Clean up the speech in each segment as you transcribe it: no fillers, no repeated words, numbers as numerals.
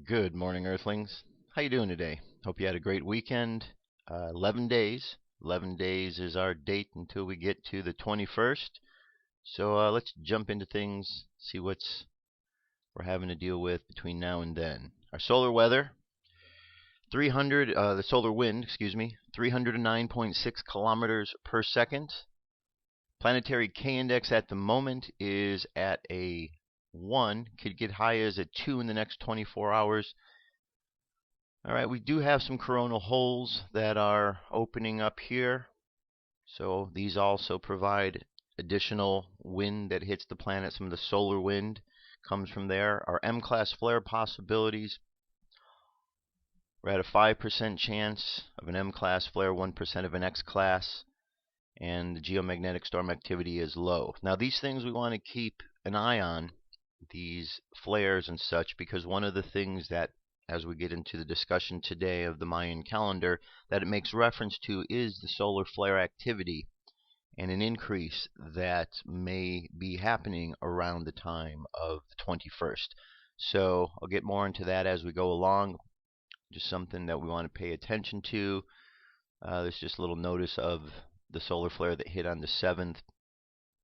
Good morning, Earthlings. How you doing today? Hope you had a great weekend. 11 days. 11 days is our date until we get to the 21st. So let's jump into things, see what's we're having to deal with between now and then. Our solar weather, the solar wind, 309.6 kilometers per second. Planetary K-index at the moment is at a 1, could get high as a 2 in the next 24 hours. All right, we do have some coronal holes that are opening up here. So these also provide additional wind that hits the planet. Some of the solar wind comes from there. Our M-class flare possibilities, we're at a 5% chance of an M-class flare, 1% of an X-class, and the geomagnetic storm activity is low. Now these things we want to keep an eye on, these flares and such, because one of the things that, as we get into the discussion today of the Mayan calendar, that it makes reference to is the solar flare activity and an increase that may be happening around the time of the 21st. So I'll get more into that as we go along. Just something that we want to pay attention to. There's just a little notice of the solar flare that hit on the 7th.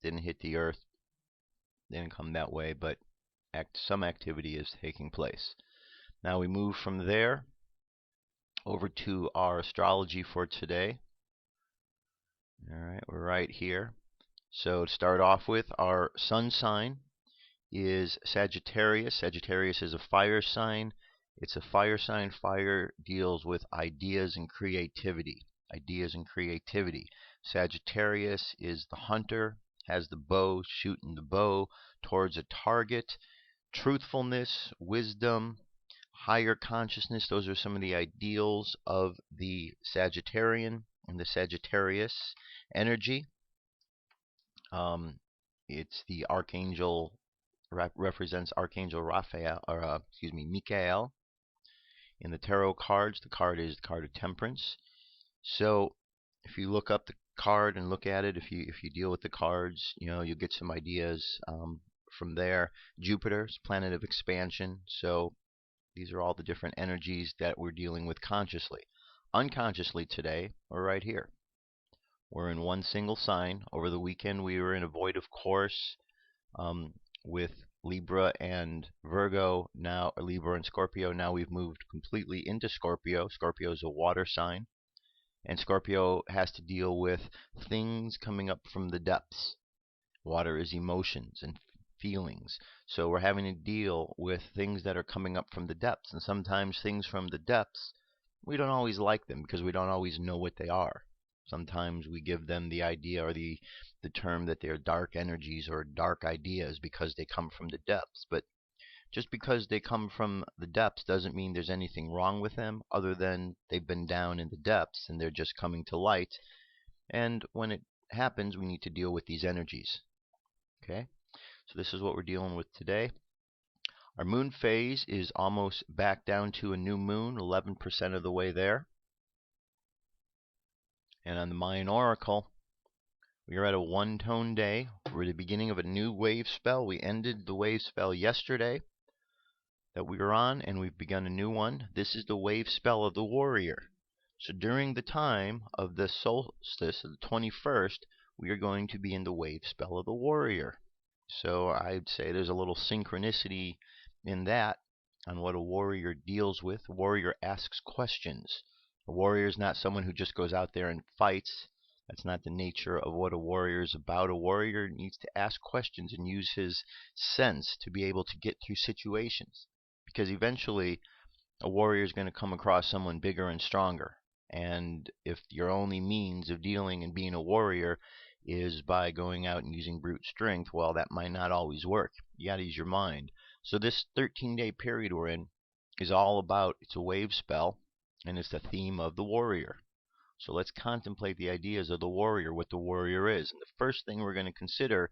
Didn't hit the Earth. Didn't come that way, but some activity is taking place. Now we move from there over to our astrology for today. All right, we're right here. So to start off with, our sun sign is Sagittarius. Sagittarius is a fire sign. It's a fire sign. Fire deals with ideas and creativity. Ideas and creativity. Sagittarius is the hunter, has the bow, shooting the bow towards a target. Truthfulness, wisdom, higher consciousness, those are some of the ideals of the Sagittarian and the Sagittarius energy. It's the archangel, represents Archangel Raphael, or Michael. In the tarot cards, the card is the card of temperance. So if you look up the card and look at it, if you deal with the cards, you'll get some ideas from there. Jupiter's planet of expansion. So these are all the different energies that we're dealing with consciously. Unconsciously today, we're right here. We're in one single sign. Over the weekend, we were in a void of course with Libra and Virgo, now Libra and Scorpio. Now we've moved completely into Scorpio. Scorpio is a water sign, and Scorpio has to deal with things coming up from the depths. Water is emotions and feelings. So we're having to deal with things that are coming up from the depths, and sometimes things from the depths, we don't always like them because we don't always know what they are. Sometimes we give them the idea or the term that they're dark energies or dark ideas because they come from the depths. But just because they come from the depths doesn't mean there's anything wrong with them other than they've been down in the depths and they're just coming to light. And when it happens, we need to deal with these energies. Okay? So this is what we're dealing with today. Our moon phase is almost back down to a new moon, 11% of the way there. And on the Mayan Oracle, we are at a one-tone day. We're at the beginning of a new wave spell. We ended the wave spell yesterday that we were on, and we've begun a new one. This is the wave spell of the warrior. So during the time of the solstice, of the 21st, we are going to be in the wave spell of the warrior. So I'd say there's a little synchronicity in that on what a warrior deals with. A warrior asks questions. A warrior is not someone who just goes out there and fights. That's not the nature of what a warrior is about. A warrior needs to ask questions and use his sense to be able to get through situations. Because eventually, a warrior is going to come across someone bigger and stronger. And if your only means of dealing and being a warrior is by going out and using brute strength, well, that might not always work. You got to use your mind. So this 13-day period we're in is all about, it's a wave spell, and it's the theme of the warrior. So let's contemplate the ideas of the warrior, what the warrior is. And the first thing we're going to consider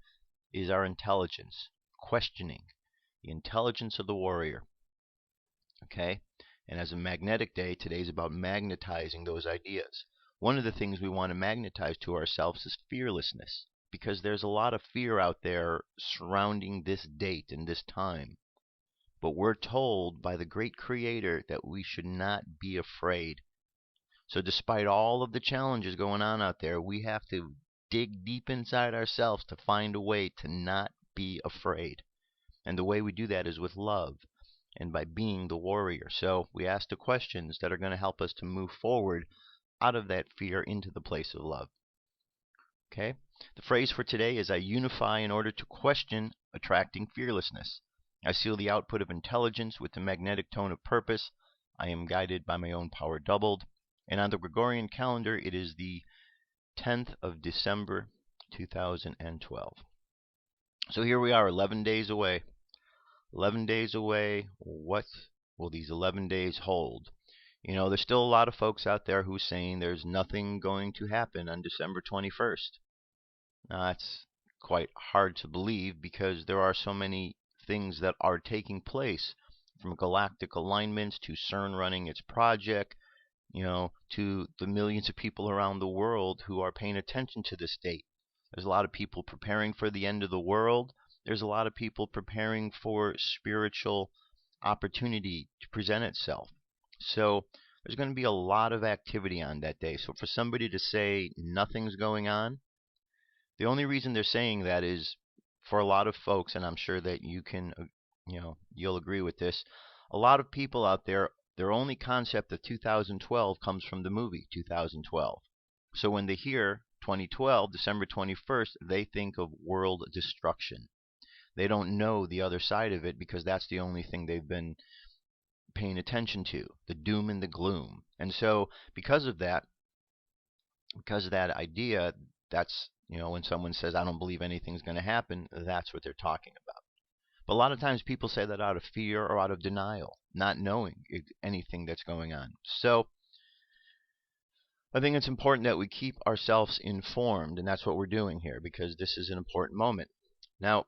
is our intelligence, questioning the intelligence of the warrior. Okay? And as a magnetic day, today's about magnetizing those ideas. One of the things we want to magnetize to ourselves is fearlessness, because there's a lot of fear out there surrounding this date and this time. But we're told by the great creator that we should not be afraid. So despite all of the challenges going on out there, we have to dig deep inside ourselves to find a way to not be afraid. And the way we do that is with love and by being the warrior. So we ask the questions that are going to help us to move forward out of that fear into the place of love. Okay? The phrase for today is I unify in order to question, attracting fearlessness. I seal the output of intelligence with the magnetic tone of purpose. I am guided by my own power doubled. And on the Gregorian calendar, it is the 10th of December, 2012. So here we are, 11 days away. 11 days away. What will these 11 days hold? You know, there's still a lot of folks out there who are saying there's nothing going to happen on December 21st. Now, that's quite hard to believe because there are so many things that are taking place, from galactic alignments to CERN running its project, you know, to the millions of people around the world who are paying attention to this date. There's a lot of people preparing for the end of the world. There's a lot of people preparing for spiritual opportunity to present itself. So there's going to be a lot of activity on that day. So for somebody to say nothing's going on, the only reason they're saying that is for a lot of folks, and I'm sure that you can, you'll agree with this. A lot of people out there, their only concept of 2012 comes from the movie 2012. So when they hear 2012, December 21st, they think of world destruction. They don't know the other side of it because that's the only thing they've been paying attention to, the doom and the gloom. And so because of that idea, that's, when someone says, I don't believe anything's going to happen, that's what they're talking about. But a lot of times people say that out of fear or out of denial, not knowing anything that's going on. So I think it's important that we keep ourselves informed, and that's what we're doing here because this is an important moment. Now,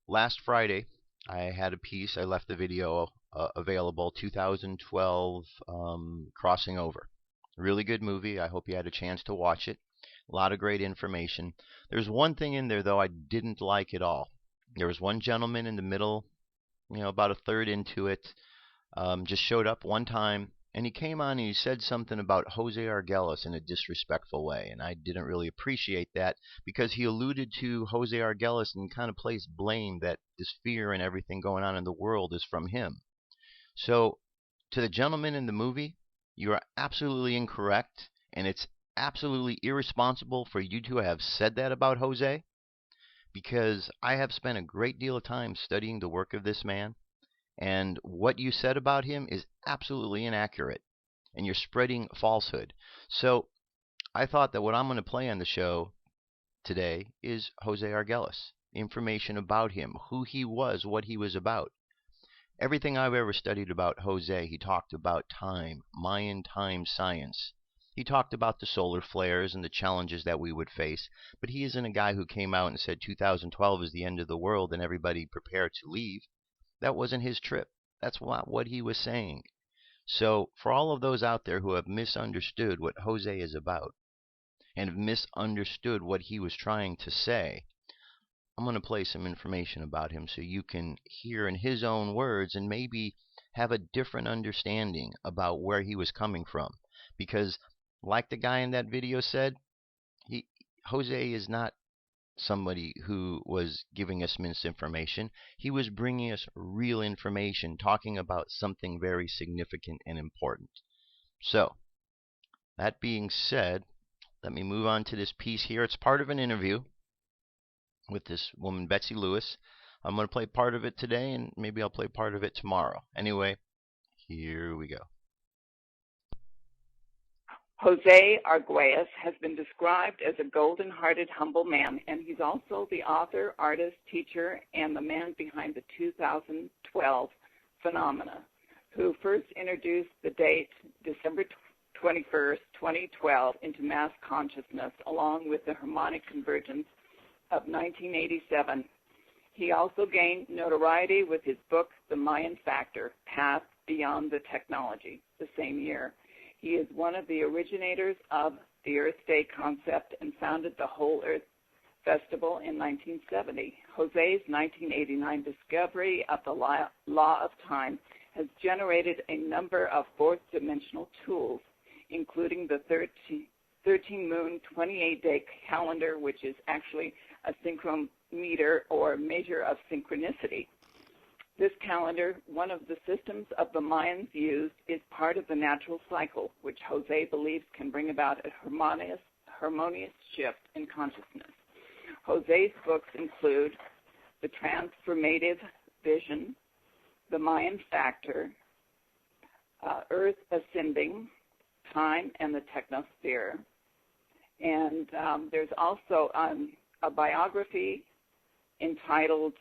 last Friday, I had a piece. I left the video available, 2012 Crossing Over. Really good movie. I hope you had a chance to watch it. A lot of great information. There's one thing in there, though, I didn't like at all. There was one gentleman in the middle, about a third into it, just showed up one time, and he came on and he said something about Jose Argüelles in a disrespectful way, and I didn't really appreciate that because he alluded to Jose Argüelles and kind of placed blame that this fear and everything going on in the world is from him. So, to the gentleman in the movie, you are absolutely incorrect, and it's absolutely irresponsible for you to have said that about Jose, because I have spent a great deal of time studying the work of this man, and what you said about him is absolutely inaccurate, and you're spreading falsehood. So I thought that what I'm going to play on the show today is Jose Argüelles, information about him, who he was, what he was about. Everything I've ever studied about Jose, he talked about time, Mayan time science. He talked about the solar flares and the challenges that we would face, but he isn't a guy who came out and said 2012 is the end of the world and everybody prepare to leave. That wasn't his trip. That's not what he was saying. So for all of those out there who have misunderstood what Jose is about and have misunderstood what he was trying to say, I'm going to play some information about him so you can hear in his own words and maybe have a different understanding about where he was coming from. Because like the guy in that video said, Jose is not somebody who was giving us misinformation. He was bringing us real information, talking about something very significant and important. So, that being said, let me move on to this piece here. It's part of an interview with this woman, Betsey Lewis. I'm going to play part of it today, and maybe I'll play part of it tomorrow. Anyway, here we go. Jose Argüelles has been described as a golden-hearted, humble man, and he's also the author, artist, teacher, and the man behind the 2012 phenomena, who first introduced the date December 21st, 2012, into mass consciousness, along with the harmonic convergence of 1987. He also gained notoriety with his book, The Mayan Factor, Path Beyond the Technology, the same year. He is one of the originators of the Earth Day concept and founded the Whole Earth Festival in 1970. Jose's 1989 discovery of the law of time has generated a number of fourth-dimensional tools, including the 13-moon, 28-day calendar, which is actually a synchrometer or measure of synchronicity. This calendar, one of the systems of the Mayans used, is part of the natural cycle, which Jose believes can bring about a harmonious shift in consciousness. Jose's books include The Transformative Vision, The Mayan Factor, Earth Ascending, Time and the Technosphere, and there's also a biography entitled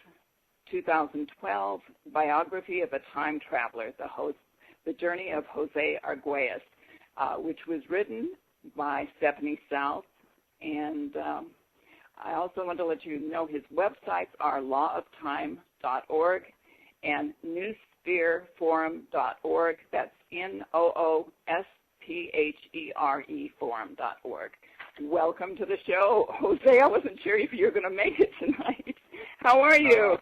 2012 Biography of a Time Traveler, The Journey of Jose Argüelles, which was written by Stephanie South. And I also want to let you know his websites are lawoftime.org and newsphereforum.org. That's NOOSPHERE forum.org. Welcome to the show, Jose. I wasn't sure if you were going to make it tonight. How are you?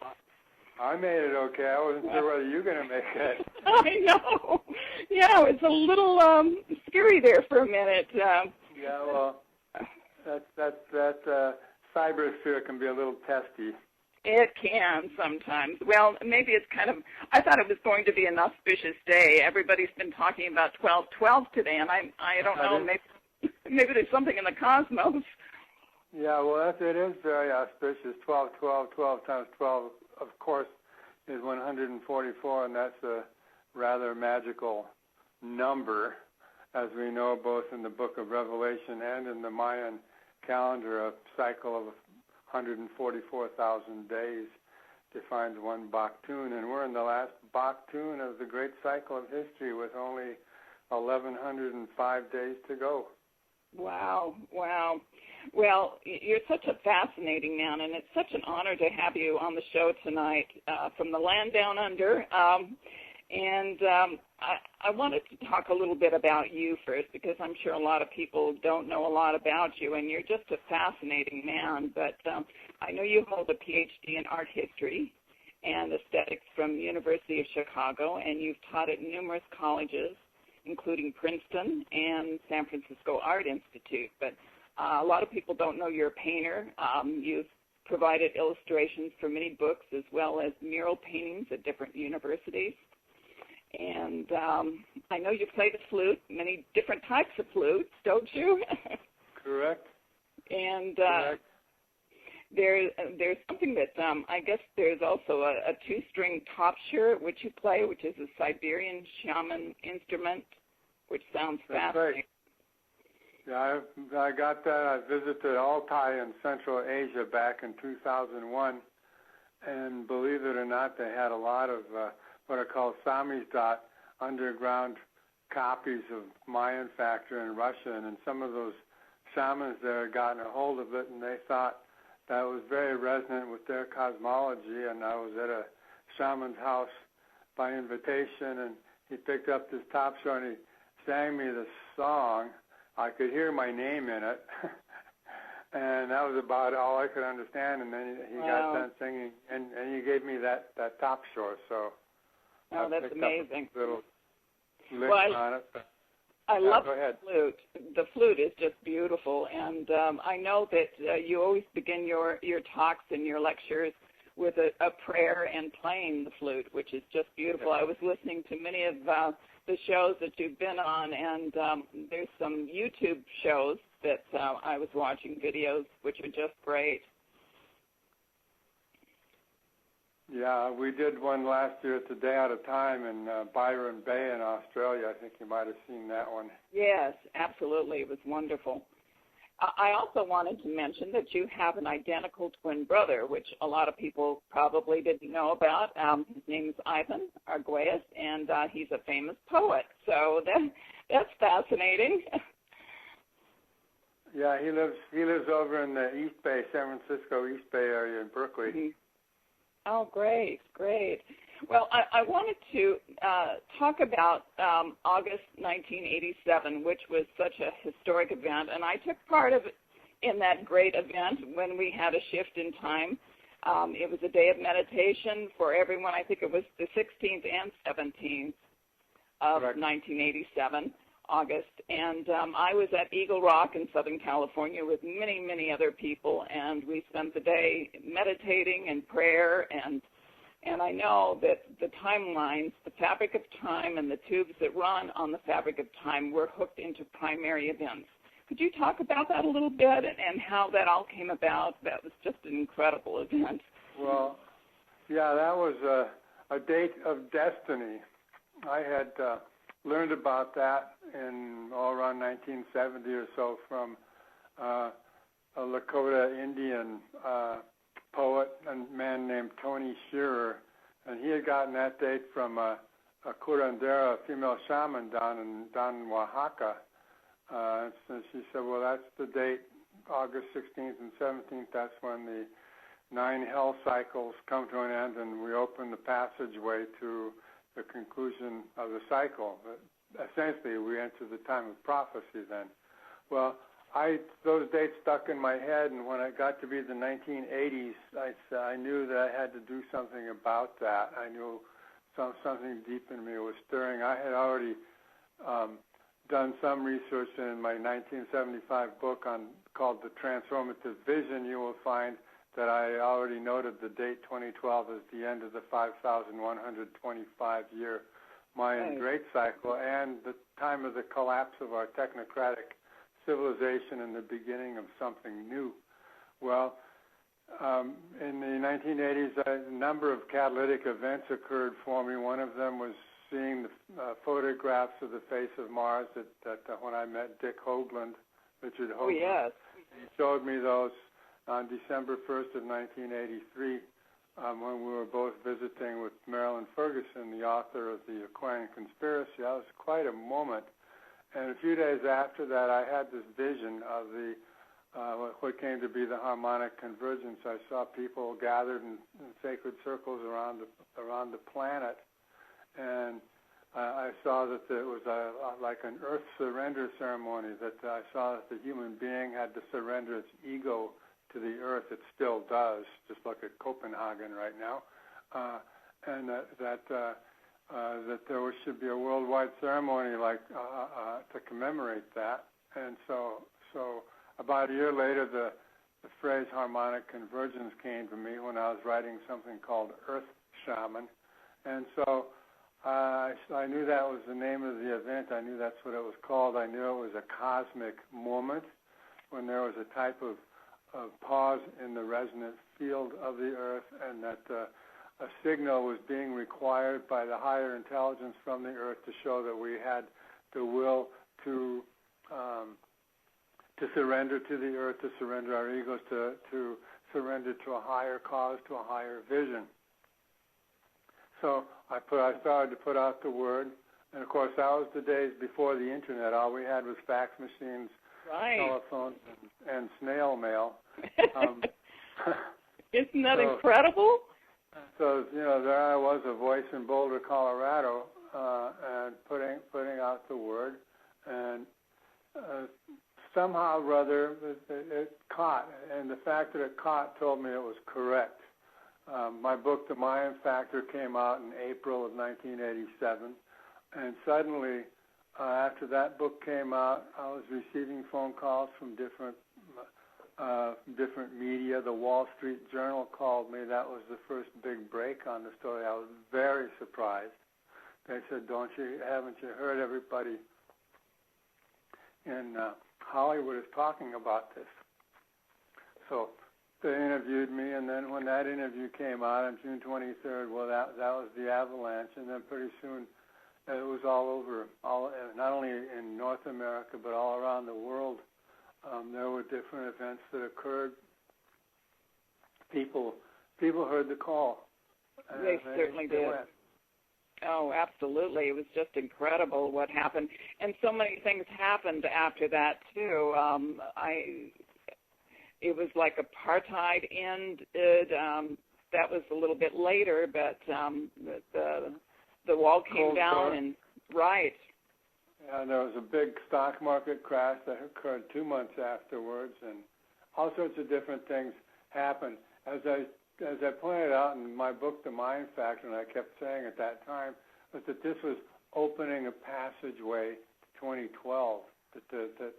I made it okay. I wasn't sure whether you were going to make it. I know. Yeah, it's a little scary there for a minute. Yeah, well, that cybersphere can be a little testy. It can sometimes. Well, maybe it's kind of, I thought it was going to be an auspicious day. Everybody's been talking about 12/12 today, and I don't know, maybe there's something in the cosmos. Yeah, well, it is very auspicious. 12 times 12, of course, is 144, and that's a rather magical number, as we know both in the Book of Revelation and in the Mayan calendar. A cycle of 144,000 days defines one Baktun, and we're in the last Baktun of the great cycle of history with only 1,105 days to go. Wow. Well, you're such a fascinating man, and it's such an honor to have you on the show tonight from the land down under. I wanted to talk a little bit about you first, because I'm sure a lot of people don't know a lot about you, and you're just a fascinating man. But I know you hold a PhD in art history and aesthetics from the University of Chicago, and you've taught at numerous colleges, including Princeton and San Francisco Art Institute. But a lot of people don't know you're a painter. You've provided illustrations for many books as well as mural paintings at different universities. And I know you play the flute, many different types of flutes, don't you? Correct. And Correct. There's something that I guess there's also a two-string topshire which you play, which is a Siberian shaman instrument, which sounds fascinating. Right. Yeah, I got that. I visited Altai in Central Asia back in 2001, and believe it or not, they had a lot of what are called samizdat, underground copies of Mayan Factor in Russian, and some of those shamans there had gotten a hold of it, and they thought that was very resonant with their cosmology. And I was at a shaman's house by invitation, and he picked up this top show and he sang me this song. I could hear my name in it, and that was about all I could understand. And then he got done singing, and he gave me that top shore. So that's amazing. Little lick on it. I love the flute. The flute is just beautiful, and I know that you always begin your talks and your lectures with a prayer and playing the flute, which is just beautiful. I was listening to many of the shows that you've been on, and there's some YouTube shows that I was watching videos, which are just great. Yeah, we did one last year at the Day Out of Time in Byron Bay in Australia. I think you might have seen that one. Yes, absolutely. It was wonderful. I also wanted to mention that you have an identical twin brother, which a lot of people probably didn't know about. His name is Ivan Arguelles, and he's a famous poet. So that's fascinating. Yeah, he lives over in the East Bay, San Francisco East Bay area in Berkeley. Mm-hmm. Oh, great, great. Well, I wanted to talk about August 1987, which was such a historic event, and I took part of in that great event when we had a shift in time. It was a day of meditation for everyone. I think it was the 16th and 17th of Correct. 1987, August, and I was at Eagle Rock in Southern California with many, many other people, and we spent the day meditating and prayer, and I know that the timelines, the fabric of time and the tubes that run on the fabric of time were hooked into primary events. Could you talk about that a little bit and how that all came about? That was just an incredible event. Well, yeah, that was a date of destiny. I had learned about that in around 1970 or so from a Lakota Indian poet, a man named Tony Shearer, and he had gotten that date from a curandera, a female shaman down in Oaxaca. So she said, well, that's the date, August 16th and 17th. That's when the 9 hell cycles come to an end, and we open the passageway to the conclusion of the cycle. But essentially, we enter the time of prophecy then. Well, those dates stuck in my head, and when it got to be the 1980s, I knew that I had to do something about that. I knew something deep in me was stirring. I had already done some research in my 1975 book called The Transformative Vision. You will find that I already noted the date 2012 as the end of the 5,125-year Mayan Great Cycle and the time of the collapse of our technocratic civilization and the beginning of something new. Well, in the 1980s, a number of catalytic events occurred for me. One of them was seeing the photographs of the face of Mars that when I met Dick Hoagland, Richard Hoagland. Oh, yes. He showed me those on December 1st of 1983 when we were both visiting with Marilyn Ferguson, the author of The Aquarian Conspiracy. That was quite a moment. And a few days after that, I had this vision of what came to be the harmonic convergence. I saw people gathered in sacred circles around the planet, and I saw that it was like an earth surrender ceremony, that I saw that the human being had to surrender its ego to the earth. It still does. Just look at Copenhagen right now. And that there should be a worldwide ceremony to commemorate that. And so about a year later, the phrase harmonic convergence came to me when I was writing something called Earth Shaman. And so I knew that was the name of the event. I knew that's what it was called. I knew it was a cosmic moment when there was a type of pause in the resonant field of the Earth, and that a signal was being required by the higher intelligence from the Earth to show that we had the will to surrender to the Earth, to surrender our egos, to surrender to a higher cause, to a higher vision. So I started to put out the word, and of course that was the days before the internet. All we had was fax machines, right, telephones, and snail mail. Isn't that incredible? So there I was, a voice in Boulder, Colorado, and putting out the word, and somehow or other it caught, and the fact that it caught told me it was correct. My book, The Mayan Factor, came out in April of 1987, and suddenly, after that book came out, I was receiving phone calls from different media. The Wall Street Journal called me. That was the first big break on the story. I was very surprised. They said, haven't you heard everybody in Hollywood is talking about this? So they interviewed me, and then when that interview came out on June 23rd, well, that was the avalanche, and then pretty soon it was all over, not only in North America but all around the world. There were different events that occurred. People heard the call. They certainly did. Went. Oh, absolutely. It was just incredible what happened. And so many things happened after that, too. It was like apartheid ended. That was a little bit later, but the wall came down and right. Yeah, there was a big stock market crash that occurred 2 months afterwards, and all sorts of different things happened. As I pointed out in my book, The Mind Factor, and I kept saying at that time, was that this was opening a passageway to 2012. That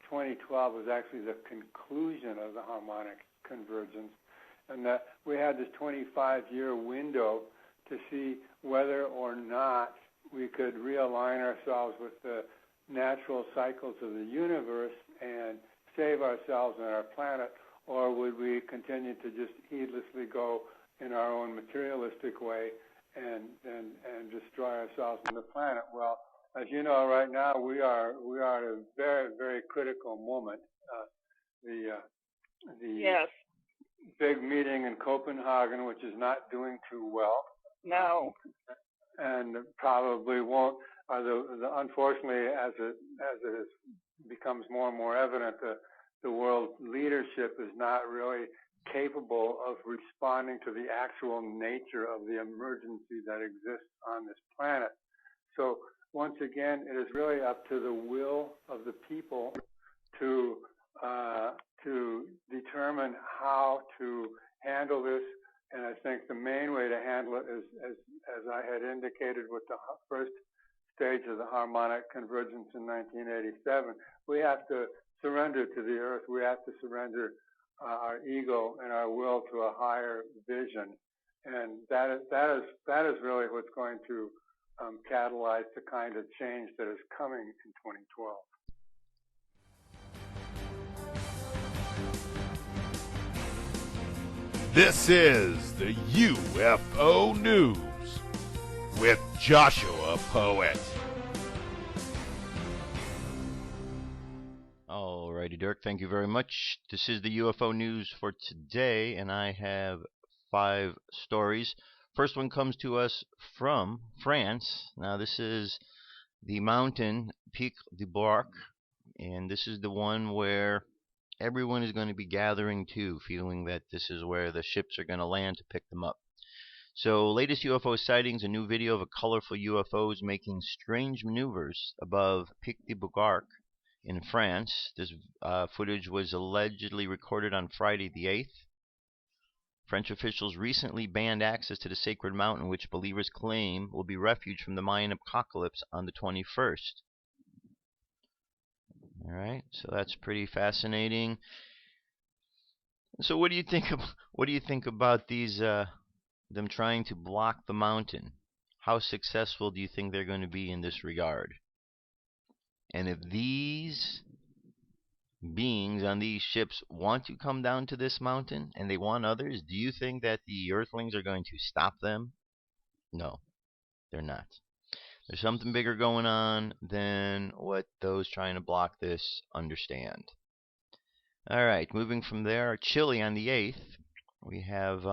2012 was actually the conclusion of the harmonic convergence, and that we had this 25-year window to see whether or not we could realign ourselves with the natural cycles of the universe and save ourselves and our planet, or would we continue to just heedlessly go in our own materialistic way and destroy ourselves and the planet? Well, as you know, right now we are at a very, very critical moment. The yes. big meeting in Copenhagen, which is not doing too well. No. And probably won't. Unfortunately, as it becomes more and more evident, the world leadership is not really capable of responding to the actual nature of the emergency that exists on this planet. So once again, it is really up to the will of the people to determine how to handle this. And I think the main way to handle it is, as I had indicated with the first stage of the harmonic convergence in 1987, we have to surrender to the earth. We have to surrender our ego and our will to a higher vision. And that is really what's going to catalyze the kind of change that is coming in 2012. This is the UFO News with Joshua Poet. Alrighty, Dirk, thank you very much. This is the UFO News for today, and I have 5 stories. First one comes to us from France. Now, this is the mountain Pic de Bugarach, and this is the one where everyone is going to be gathering to, feeling that this is where the ships are going to land to pick them up. So, latest UFO sightings, a new video of a colorful UFOs making strange maneuvers above Pic de Bugarach in France. This footage was allegedly recorded on Friday the 8th. French officials recently banned access to the sacred mountain, which believers claim will be refuge from the Mayan apocalypse on the 21st. All right, so that's pretty fascinating. So, what do you think about these them trying to block the mountain? How successful do you think they're going to be in this regard? And if these beings on these ships want to come down to this mountain and they want others, do you think that the Earthlings are going to stop them? No, they're not. There's something bigger going on than what those trying to block this understand. All right, moving from there, Chile on the 8th, we have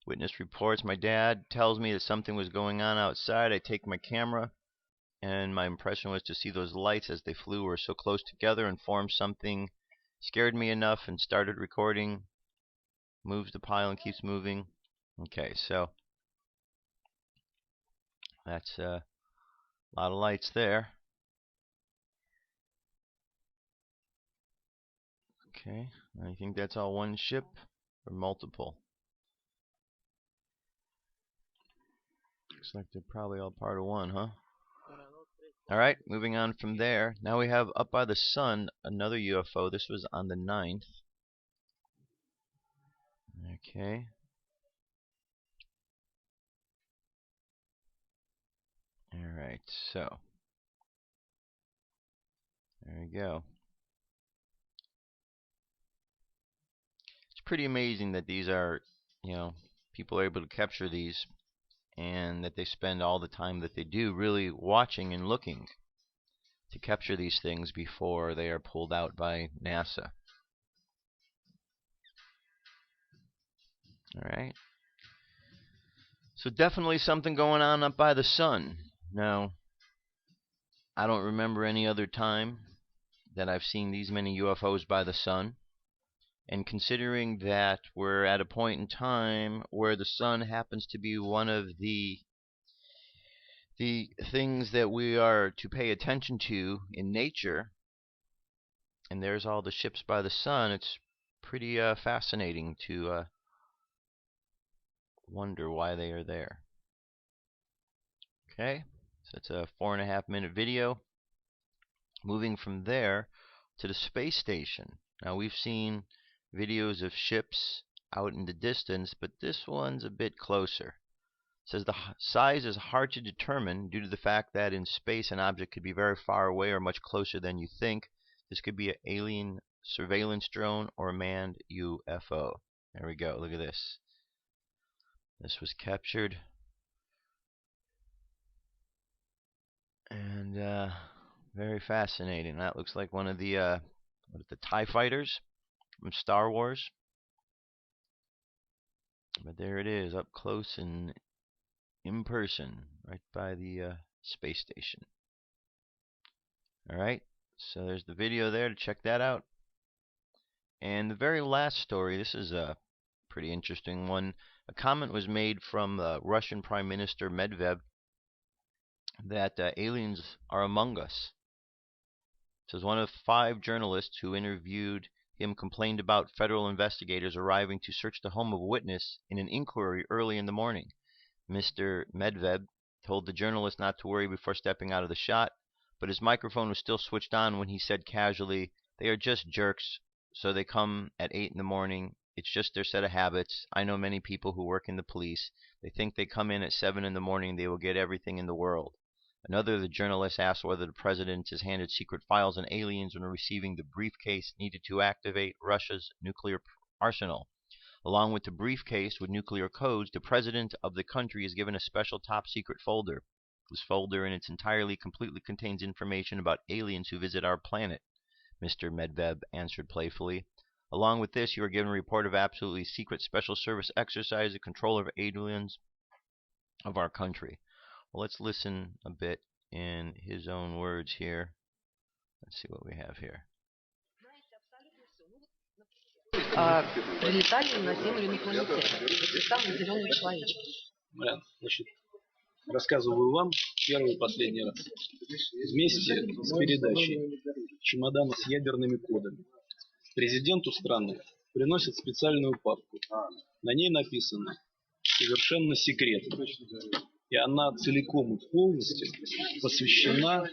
witness reports. My dad tells me that something was going on outside. I take my camera, and my impression was to see those lights as they flew were so close together and formed something. Scared me enough and started recording. Moves the pile and keeps moving. Okay, so that's a lot of lights there. Okay, I think that's all one ship or multiple. Looks like they're probably all part of one, huh? Alright, moving on from there. Now we have up by the sun another UFO. This was on the 9th. Okay. Alright, so there we go. pretty amazing that these are, people are able to capture these, and that they spend all the time that they do really watching and looking to capture these things before they are pulled out by NASA. All right. So definitely something going on up by the sun. Now, I don't remember any other time that I've seen these many UFOs by the sun. And considering that we're at a point in time where the sun happens to be one of the things that we are to pay attention to in nature, and there's all the ships by the sun, it's pretty fascinating to wonder why they are there. Okay, so it's a 4.5-minute video. Moving from there to the space station. Now, we've seen videos of ships out in the distance, but this one's a bit closer. It says the size is hard to determine due to the fact that in space an object could be very far away or much closer than you think. This could be an alien surveillance drone or a manned UFO. There we go. Look at this. This was captured. And very fascinating. That looks like one of the TIE fighters from Star Wars. But there it is, up close and in person, right by the space station. Alright, so there's the video there to check that out. And the very last story, this is a pretty interesting one. A comment was made from Russian Prime Minister Medvedev that aliens are among us. It says one of 5 journalists who interviewed him complained about federal investigators arriving to search the home of a witness in an inquiry early in the morning. Mr. Medvedev told the journalist not to worry before stepping out of the shot, but his microphone was still switched on when he said casually, "They are just jerks, so they come at 8 in the morning. It's just their set of habits. I know many people who work in the police. They think they come in at 7 in the morning, they will get everything in the world." Another of the journalists asked whether the president is handed secret files on aliens when receiving the briefcase needed to activate Russia's nuclear arsenal. Along with the briefcase with nuclear codes, the president of the country is given a special top-secret folder. This folder in its entirety completely contains information about aliens who visit our planet, Mr. Medvedev answered playfully. Along with this, you are given a report of absolutely secret special service exercise in control of aliens of our country. Well, let's listen a bit in his own words here. Let's see what we have here. Прилетали на Землю инопланетяне, самый зеленый человечек. Значит, рассказываю вам первый и последний раз. Вместе с передачей чемодана с ядерными кодами президенту страны приносят специальную папку. На ней написано «Совершенно секретно». И она целиком и полностью посвящена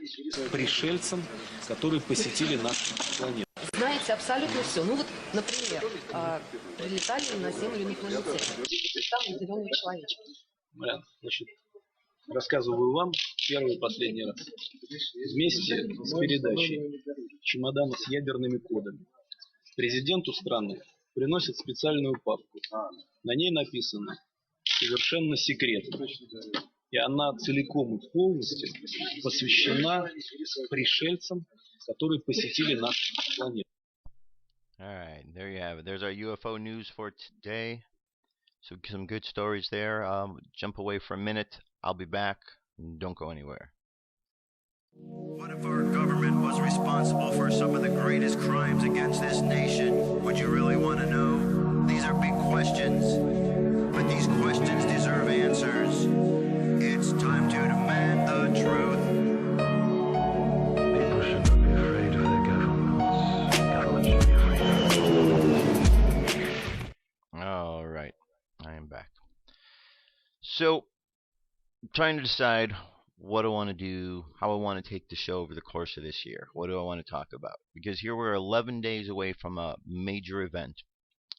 пришельцам, которые посетили нашу планету. Знаете абсолютно все. Ну вот, например, прилетали на Землю инопланетяне, самый зеленый человечек. Значит, рассказываю вам первый и последний раз. Вместе с передачей чемодана с ядерными кодами президенту страны приносят специальную папку. На ней написано «Совершенно секретно». И она целиком и полностью посвящена пришельцам, которые посетили нашу планету. All right, there you have it. There's our UFO news for today. So some good stories there. Jump away for a minute. I'll be back. Don't go anywhere. What if our government was responsible for some of the greatest crimes against this nation? Would you really want to know? These are big questions, but these questions deserve answers. It's time to demand the truth. People shouldn't be afraid of their governments. Governments should be afraid of them. All right, I am back. So, I'm trying to decide what I want to do, how I want to take the show over the course of this year. What do I want to talk about? Because here we're 11 days away from a major event,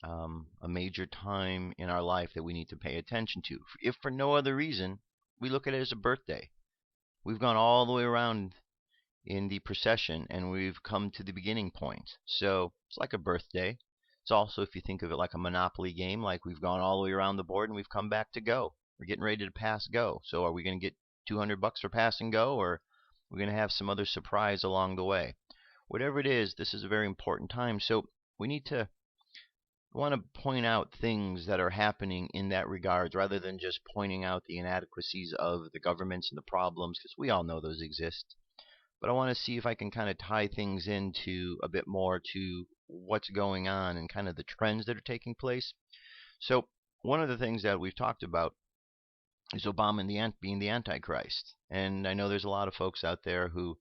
a major time in our life that we need to pay attention to. If for no other reason, we look at it as a birthday. We've gone all the way around in the procession and we've come to the beginning point. So it's like a birthday. It's also, if you think of it like a Monopoly game, like we've gone all the way around the board and we've come back to go. We're getting ready to pass go. So are we going to get $200 for pass and go, or we're going to have some other surprise along the way? Whatever it is, this is a very important time. So we want to point out things that are happening in that regard, rather than just pointing out the inadequacies of the governments and the problems, because we all know those exist. But I want to see if I can kind of tie things into a bit more to what's going on and kind of the trends that are taking place. So one of the things that we've talked about is Obama being the Antichrist. And I know there's a lot of folks out there who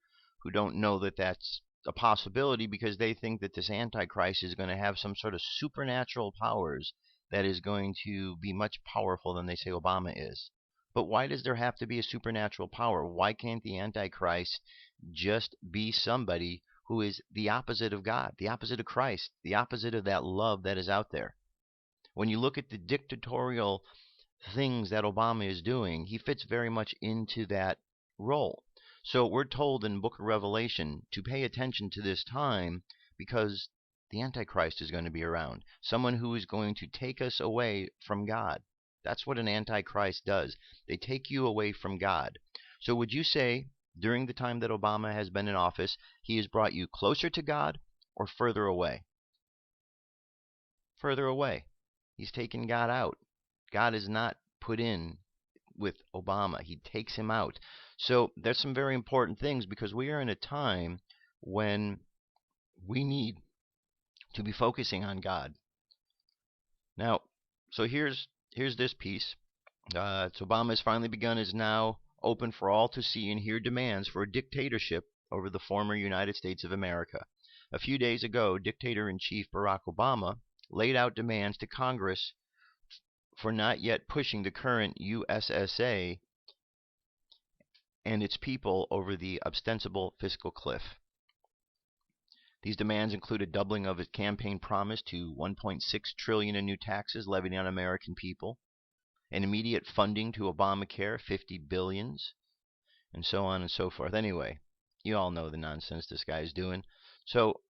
don't know that that's a possibility, because they think that this Antichrist is going to have some sort of supernatural powers that is going to be much powerful than they say Obama is. But why does there have to be a supernatural power? Why can't the Antichrist just be somebody who is the opposite of God, the opposite of Christ, the opposite of that love that is out there? When you look at the dictatorial things that Obama is doing, he fits very much into that role. So we're told in the book of Revelation to pay attention to this time, because the Antichrist is going to be around. Someone who is going to take us away from God. That's what an Antichrist does. They take you away from God. So would you say, during the time that Obama has been in office, he has brought you closer to God or further away? Further away. He's taken God out. God is not put in with Obama. He takes him out. So there's some very important things, because we are in a time when we need to be focusing on God. Now, so here's this piece. Obama has finally begun, is now open for all to see and hear demands for a dictatorship over the former United States of America. A few days ago, Dictator-in-Chief Barack Obama laid out demands to Congress for not yet pushing the current USSA and its people over the ostensible fiscal cliff. These demands include a doubling of its campaign promise to $1.6 trillion in new taxes levied on American people, an immediate funding to Obamacare, $50 billion, and so on and so forth. Anyway, you all know the nonsense this guy is doing. So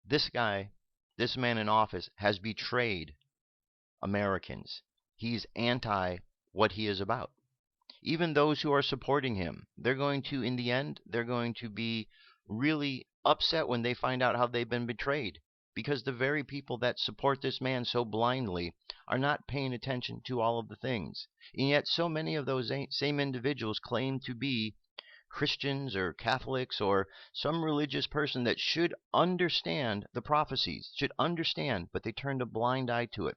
this man in office, has betrayed Americans. He's anti what he is about. Even those who are supporting him, they're going to, in the end, they're going to be really upset when they find out how they've been betrayed, because the very people that support this man so blindly are not paying attention to all of the things. And yet so many of those same individuals claim to be Christians or Catholics or some religious person that should understand the prophecies, should understand, but they turned a blind eye to it.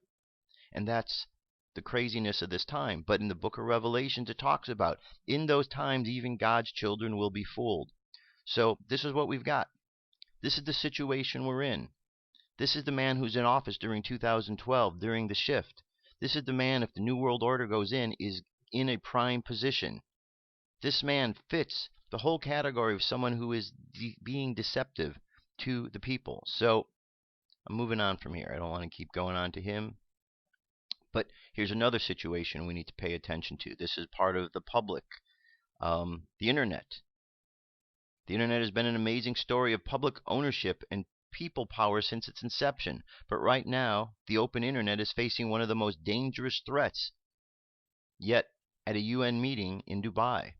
And that's the craziness of this time. But in the book of Revelation, it talks about, in those times even God's children will be fooled. So this is what we've got. This is the situation we're in. This is the man who's in office during 2012, during the shift. This is the man, if the New World Order goes in, is in a prime position. This man fits the whole category of someone who is being deceptive to the people. So I'm moving on from here. I don't want to keep going on to him. But here's another situation we need to pay attention to. This is part of the public, the internet. The internet has been an amazing story of public ownership and people power since its inception. But right now, the open internet is facing one of the most dangerous threats yet at a UN meeting in Dubai.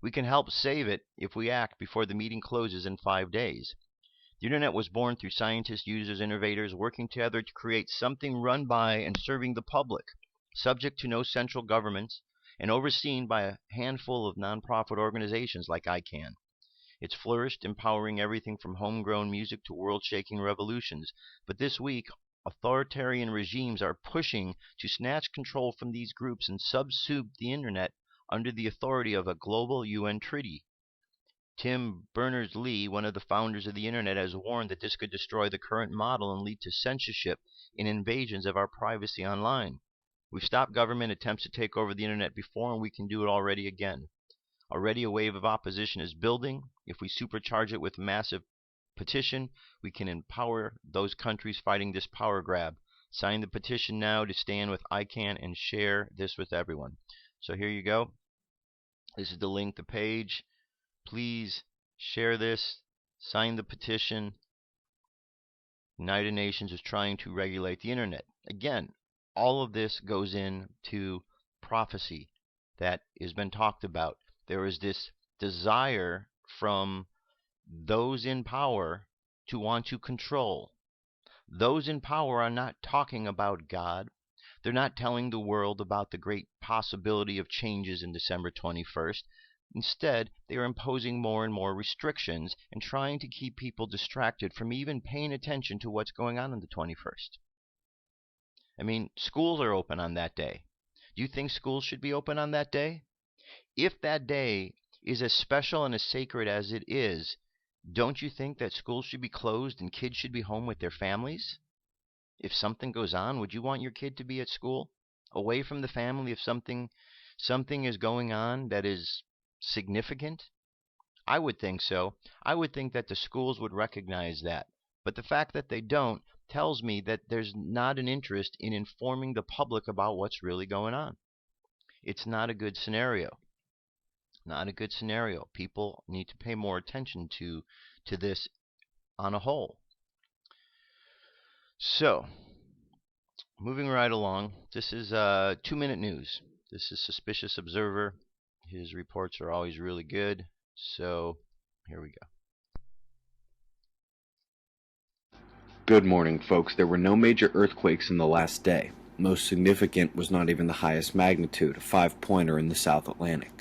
We can help save it if we act before the meeting closes in 5 days. The internet was born through scientists, users, innovators working together to create something run by and serving the public, subject to no central governments, and overseen by a handful of nonprofit organizations like ICANN. It's flourished, empowering everything from homegrown music to world-shaking revolutions. But this week, authoritarian regimes are pushing to snatch control from these groups and subsume the internet under the authority of a global UN treaty. Tim Berners-Lee, one of the founders of the internet, has warned that this could destroy the current model and lead to censorship and invasions of our privacy online. We've stopped government attempts to take over the internet before, and we can do it already again. Already a wave of opposition is building. If we supercharge it with a massive petition, we can empower those countries fighting this power grab. Sign the petition now to stand with ICANN and share this with everyone. So here you go. This is the link, the page. Please share this, sign the petition. United Nations is trying to regulate the internet. Again, all of this goes into prophecy that has been talked about. There is this desire from those in power to want to control. Those in power are not talking about God. They're not telling the world about the great possibility of changes in December 21st. Instead, they are imposing more and more restrictions and trying to keep people distracted from even paying attention to what's going on the 21st. I mean, schools are open on that day. Do you think schools should be open on that day? If that day is as special and as sacred as it is, don't you think that schools should be closed and kids should be home with their families? If something goes on, would you want your kid to be at school, away from the family, if something is going on that is significant? I would think so. I would think that the schools would recognize that. But the fact that they don't tells me that there's not an interest in informing the public about what's really going on. It's not a good scenario. Not a good scenario. People need to pay more attention to this on a whole. So, moving right along, this is 2-minute news. This is Suspicious Observer. His reports are always really good. So, here we go. Good morning, folks. There were no major earthquakes in the last day. Most significant was not even the highest magnitude, a 5-pointer in the South Atlantic.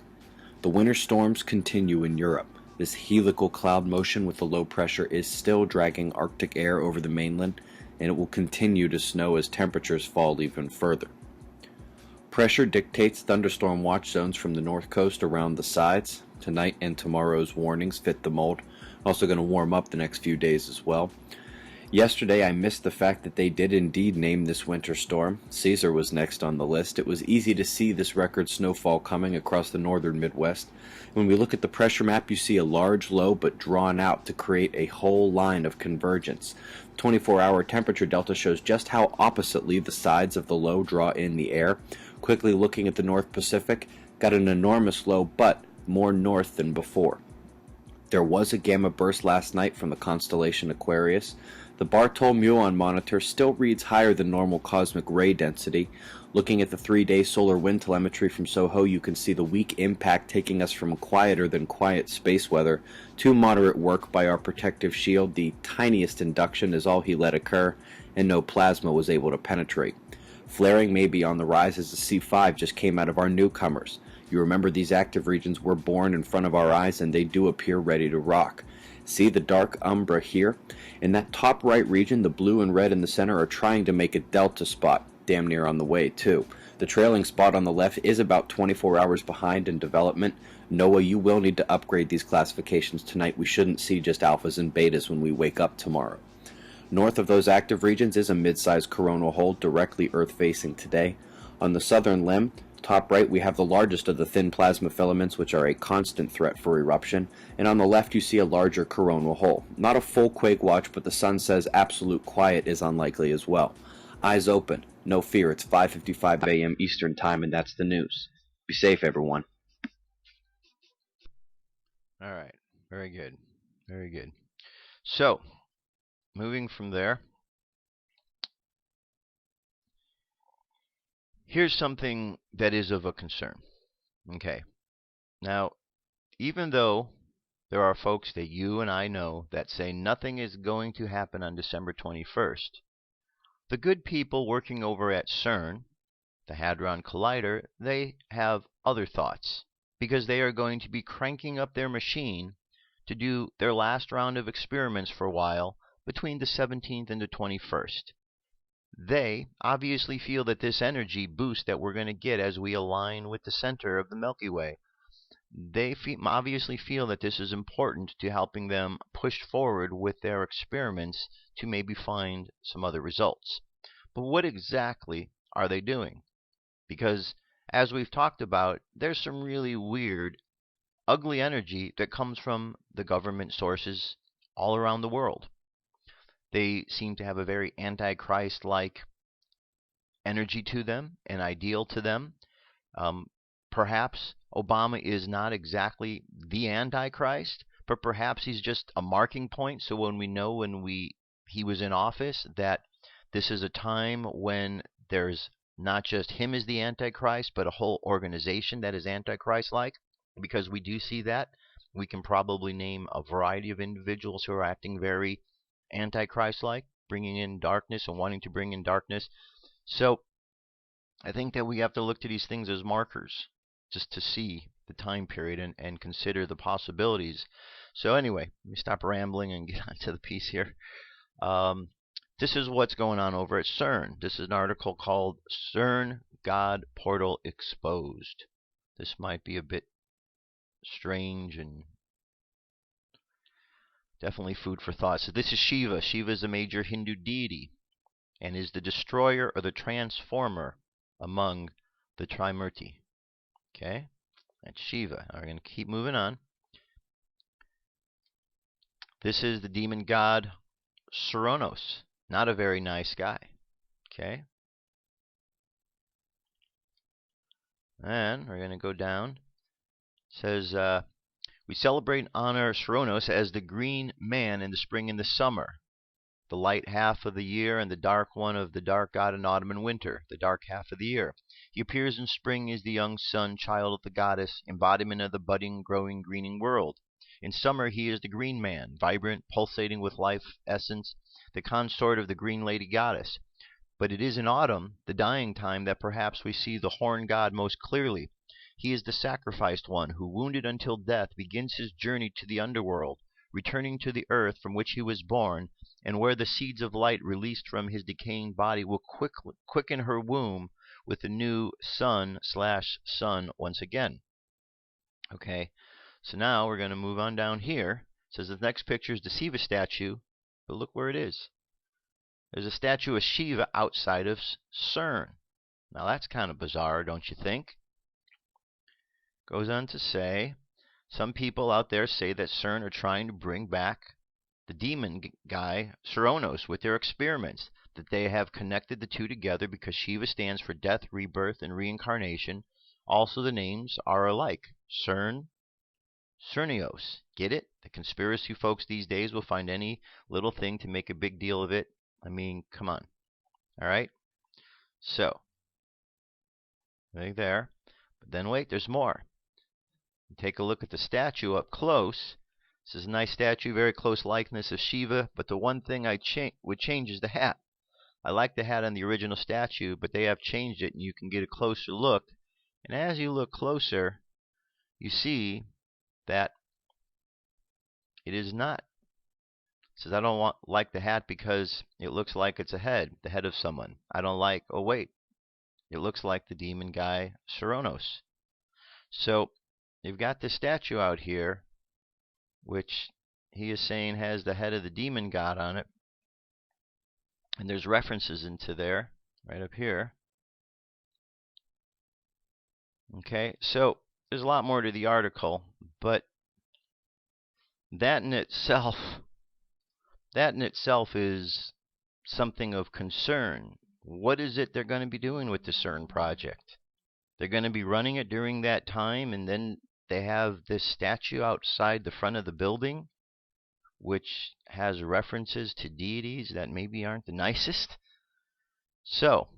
The winter storms continue in Europe. This helical cloud motion with the low pressure is still dragging Arctic air over the mainland, and it will continue to snow as temperatures fall even further. Pressure dictates thunderstorm watch zones from the north coast around the sides. Tonight and tomorrow's warnings fit the mold. Also going to warm up the next few days as well. Yesterday I missed the fact that they did indeed name this winter storm. Caesar was next on the list. It was easy to see this record snowfall coming across the northern Midwest. When we look at the pressure map, you see a large low but drawn out to create a whole line of convergence. 24-hour temperature delta shows just how oppositely the sides of the low draw in the air. Quickly looking at the North Pacific, got an enormous low but more north than before. There was a gamma burst last night from the constellation Aquarius. The Bartol-Muon monitor still reads higher than normal cosmic ray density. Looking at the 3-day solar wind telemetry from SOHO, you can see the weak impact taking us from quieter than quiet space weather to moderate work by our protective shield. The tiniest induction is all he let occur, and no plasma was able to penetrate. Flaring may be on the rise as the C5 just came out of our newcomers. You remember these active regions were born in front of our eyes, and they do appear ready to rock. See the dark umbra here? In that top right region, the blue and red in the center are trying to make a delta spot, damn near on the way too. The trailing spot on the left is about 24 hours behind in development. NOAA, you will need to upgrade these classifications tonight. We shouldn't see just alphas and betas when we wake up tomorrow. North of those active regions is a mid-sized coronal hole directly Earth-facing today. On the southern limb, top right, we have the largest of the thin plasma filaments, which are a constant threat for eruption, and on the left you see a larger coronal hole. Not a full quake watch, but the sun says absolute quiet is unlikely as well. Eyes open, no fear, it's 5:55 a.m. Eastern Time, and that's the news. Be safe, everyone. All right, very good, very good. So, moving from there, here's something that is of a concern. Okay. Now, even though there are folks that you and I know that say nothing is going to happen on December 21st, the good people working over at CERN, the Hadron Collider, they have other thoughts because they are going to be cranking up their machine to do their last round of experiments for a while between the 17th and the 21st. They obviously feel that this energy boost that we're going to get as we align with the center of the Milky Way, they obviously feel that this is important to helping them push forward with their experiments to maybe find some other results. But what exactly are they doing? Because as we've talked about, there's some really weird, ugly energy that comes from the government sources all around the world. They seem to have a very antichrist-like energy to them, an ideal to them. Perhaps Obama is not exactly the Antichrist, but perhaps he's just a marking point. So when we he was in office, that this is a time when there's not just him as the Antichrist, but a whole organization that is Antichrist-like, because we do see that. We can probably name a variety of individuals who are acting very Antichrist-like, bringing in darkness and wanting to bring in darkness. So I think that we have to look to these things as markers just to see the time period and consider the possibilities. So anyway, let me stop rambling and get on to the piece here. This is what's going on over at CERN. This is an article called CERN God Portal Exposed. This might be a bit strange and definitely food for thought. So this is Shiva. Shiva is a major Hindu deity and is the destroyer or the transformer among the Trimurti. Okay, that's Shiva. Now we're going to keep moving on. This is the demon god Cernunnos. Not a very nice guy. Okay. And we're going to go down. It says, we celebrate and honor Cernunnos as the green man in the spring and the summer, the light half of the year and the dark one of the dark god in autumn and winter, the dark half of the year. He appears in spring as the young sun, child of the goddess, embodiment of the budding, growing, greening world. In summer he is the green man, vibrant, pulsating with life essence, the consort of the green lady goddess. But it is in autumn, the dying time, that perhaps we see the horn god most clearly. He is the sacrificed one who, wounded until death, begins his journey to the underworld, returning to the earth from which he was born, and where the seeds of light released from his decaying body will quicken her womb with the new sun/sun once again. Okay, so now we're going to move on down here. It says the next picture is the Shiva statue, but look where it is. There's a statue of Shiva outside of CERN. Now that's kind of bizarre, don't you think? Goes on to say, some people out there say that CERN are trying to bring back the demon guy Cernunnos with their experiments, that they have connected the two together because Shiva stands for death, rebirth, and reincarnation. Also the names are alike. CERN, Cernunnos. Get it? The conspiracy folks these days will find any little thing to make a big deal of it. I mean, come on. All right? So, right there. But then wait, there's more. Take a look at the statue up close. This is a nice statue, very close likeness of Shiva, but the one thing I would change is the hat. I like the hat on the original statue, but they have changed it, and you can get a closer look. And as you look closer, you see that it is not. It says, I don't like the hat because it looks like it's a head, the head of someone. I don't like, oh wait, it looks like the demon guy Cernunnos. So you've got this statue out here, which he is saying has the head of the demon god on it. And there's references into there, right up here. Okay, so there's a lot more to the article, but that in itself is something of concern. What is it they're going to be doing with the CERN project? They're going to be running it during that time, and then they have this statue outside the front of the building, which has references to deities that maybe aren't the nicest. So,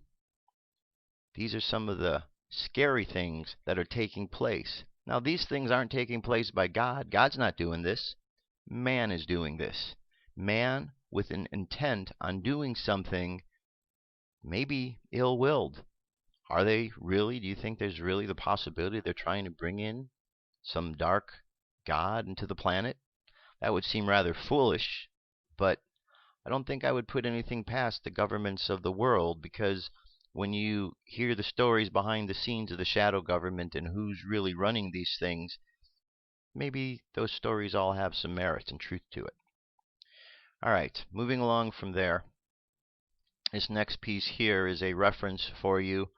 these are some of the scary things that are taking place. Now, these things aren't taking place by God. God's not doing this. Man is doing this. Man with an intent on doing something maybe ill-willed. Are they really? Do you think there's really the possibility they're trying to bring in some dark god into the planet? That would seem rather foolish, but I don't think I would put anything past the governments of the world, because when you hear the stories behind the scenes of the shadow government and who's really running these things, maybe those stories all have some merit and truth to it. All right, moving along from there. This next piece here is a reference for you